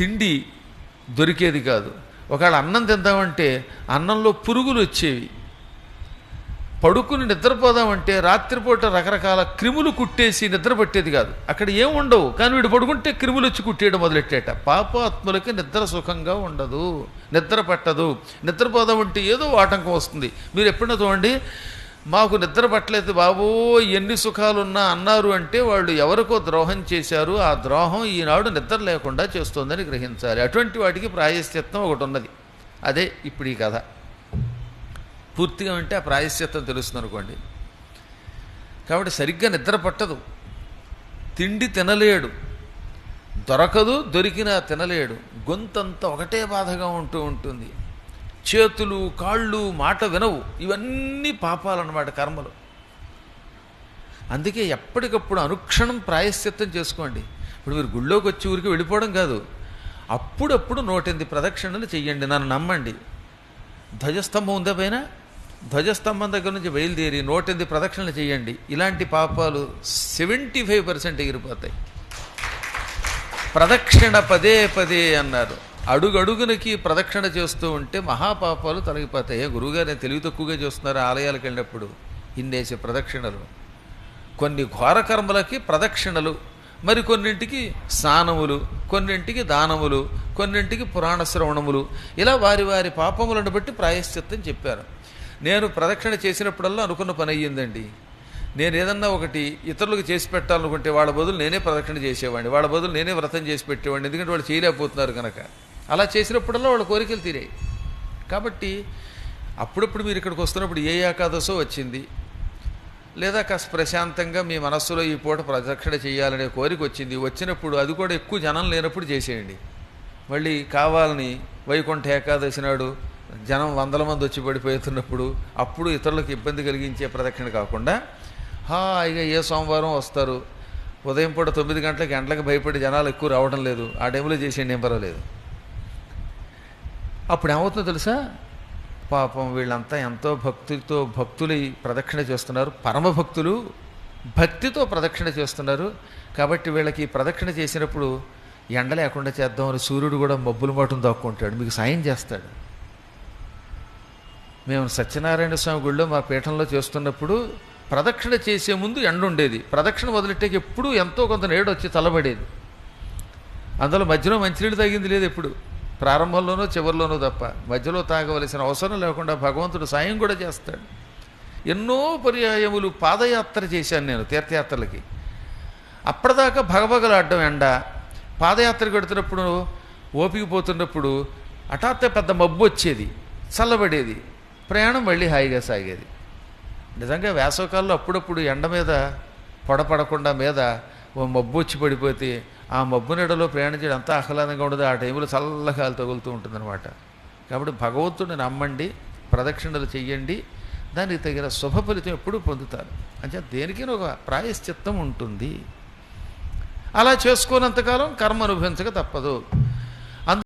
తిండి దొరికేది కాదు. ఒకవేళ అన్నం తిందామంటే అన్నంలో పురుగులు వచ్చేవి. పడుకుని నిద్రపోదామంటే రాత్రిపూట రకరకాల క్రిములు కుట్టేసి నిద్ర పట్టేది కాదు. అక్కడ ఏం ఉండవు, కానీ వీడు పడుకుంటే క్రిములు వచ్చి కుట్టేయడం మొదలెట్టేట. పాపాత్ములకి నిద్ర సుఖంగా ఉండదు, నిద్ర పట్టదు. నిద్రపోదామంటే ఏదో ఆటంకం వస్తుంది. మీరు ఎప్పుడైనా చూడండి, మాకు నిద్ర పట్టలేదు బాబో ఎన్ని సుఖాలున్నా అన్నారు అంటే వాళ్ళు ఎవరికో ద్రోహం చేశారు. ఆ ద్రోహం ఈనాడు నిద్ర లేకుండా చేస్తోందని గ్రహించాలి. అటువంటి వాటికి ప్రాయశ్చిత్తం ఒకటి ఉన్నది. అదే ఇప్పుడు ఈ కథ. పూర్తిగా అంటే ఆ ప్రాయశ్చిత్తం తెలుస్తుంది అనుకోండి. కాబట్టి సరిగ్గా నిద్ర పట్టదు, తిండి తినలేడు, దొరకదు, దొరికినా తినలేడు, గొంతంతా ఒకటే బాధగా ఉంటూ ఉంటుంది, చేతులు కాళ్ళు మాట వినవు. ఇవన్నీ పాపాలన్నమాట, కర్మలు. అందుకే ఎప్పటికప్పుడు అనుక్షణం ప్రాయశ్చిత్తం చేసుకోండి. ఇప్పుడు మీరు గుళ్ళోకి వచ్చి ఊరికి వెళ్ళిపోవడం కాదు, అప్పుడప్పుడు 108 ప్రదక్షిణలు చెయ్యండి. నన్ను నమ్మండి. ధ్వజస్తంభం ఉందా పైన, ధ్వజస్తంభం దగ్గర నుంచి బయలుదేరి 108 ప్రదక్షిణలు చేయండి. ఇలాంటి పాపాలు 75% ఎగిరిపోతాయి. ప్రదక్షిణ పదే పదే అన్నారు. అడుగడుగునకి ప్రదక్షిణ చేస్తూ ఉంటే మహాపాపాలు తొలగిపోతాయి. గురువుగారు నేను తెలివి తక్కువగా చేస్తున్నారు ఆలయాలకు వెళ్ళినప్పుడు ఇన్నేసి ప్రదక్షిణలు. కొన్ని ఘోరకర్మలకి ప్రదక్షిణలు, మరి కొన్నింటికి స్నానములు, కొన్నింటికి దానములు, కొన్నింటికి పురాణ శ్రవణములు, ఇలా వారి వారి పాపములను బట్టి ప్రాయశ్చిత్తం చెప్పారు. నేను ప్రదక్షిణ చేసినప్పుడల్లా అనుకున్న పని అయ్యిందండి. నేను ఏదన్నా ఒకటి ఇతరులకు చేసి పెట్టాలనుకుంటే వాళ్ళ బదులు నేనే ప్రదక్షిణ చేసేవాడిని, వాళ్ళ బదులు నేనే వ్రతం చేసి పెట్టేవాడిని. ఎందుకంటే వాళ్ళు చేయలేకపోతున్నారు కనుక. అలా చేసినప్పుడల్లా వాళ్ళ కోరికలు తీరాయి. కాబట్టి అప్పుడప్పుడు మీరు ఇక్కడికి వస్తున్నప్పుడు ఏ ఏకాదశో వచ్చింది, లేదా కాస్త ప్రశాంతంగా మీ మనస్సులో ఈ పూట ప్రదక్షిణ చేయాలనే కోరిక వచ్చింది, వచ్చినప్పుడు అది కూడా ఎక్కువ జనం లేనప్పుడు చేసేయండి. మళ్ళీ కావాలని వైకుంఠ ఏకాదశి నాడు జనం 100 మంది వచ్చి పడిపోతున్నప్పుడు అప్పుడు ఇతరులకు ఇబ్బంది కలిగించే ప్రదక్షిణ కాకుండా హాయిగా ఏ సోమవారం వస్తారు, ఉదయం పూట 9 గంటలకి ఎండలకు భయపడి జనాలు ఎక్కువ రావడం లేదు, ఆ టైంలో చేసేయండి, ఏం పర్వాలేదు. అప్పుడు ఏమవుతుందో తెలుసా, పాపం వీళ్ళంతా ఎంతో భక్తులై ప్రదక్షిణ చేస్తున్నారు, పరమభక్తులు భక్తితో ప్రదక్షిణ చేస్తున్నారు. కాబట్టి వీళ్ళకి ప్రదక్షిణ చేసినప్పుడు ఎండ లేకుండా చేద్దామని సూర్యుడు కూడా మబ్బుల మాటను దాక్కుంటాడు, మీకు సాయం చేస్తాడు. మేము సత్యనారాయణ స్వామి గుళ్ళో మా పీఠంలో చేస్తున్నప్పుడు ప్రదక్షిణ చేసే ముందు ఎండ ఉండేది, ప్రదక్షిణ మొదలెట్టాక ఎప్పుడు ఎంతో కొంత నీడ వచ్చి తలబడేది. అందులో మధ్యలో మంచినీళ్ళు తాగింది లేదు ఎప్పుడు, ప్రారంభంలోనో చివరిలోనో తప్ప. మధ్యలో తాగవలసిన అవసరం లేకుండా భగవంతుడు సాయం కూడా చేస్తాడు. ఎన్నో పర్యాయములు పాదయాత్ర చేశాను నేను తీర్థయాత్రలకి. అప్పటిదాకా భగభగలాడ్డం ఎండ, పాదయాత్ర కడుతున్నప్పుడు ఓపిక పోతున్నప్పుడు హఠాత్తుగా పెద్ద మబ్బు వచ్చేది, చల్లబడేది, ప్రయాణం మళ్ళీ హాయిగా సాగేది. నిజంగా వేసవకాలంలో అప్పుడప్పుడు ఎండ మీద పొడపడకుండా మీద ఓ మబ్బు వచ్చి పడిపోతే ఆ మబ్బు నీడలో ప్రయాణించడం అంతా ఆహ్లాదంగా ఉండదు. ఆ టైంలో చల్లగాలి తగులుతూ ఉంటుందన్నమాట. కాబట్టి భగవంతుడిని నమ్మండి, ప్రదక్షిణలు చెయ్యండి, దానికి తగిన శుభ ఫలితం ఎప్పుడూ పొందుతారు. అంటే దేనికైనా ఒక ప్రాయశ్చిత్తం ఉంటుంది. అలా చేసుకోనంతకాలం కర్మ అనుభవించక తప్పదు.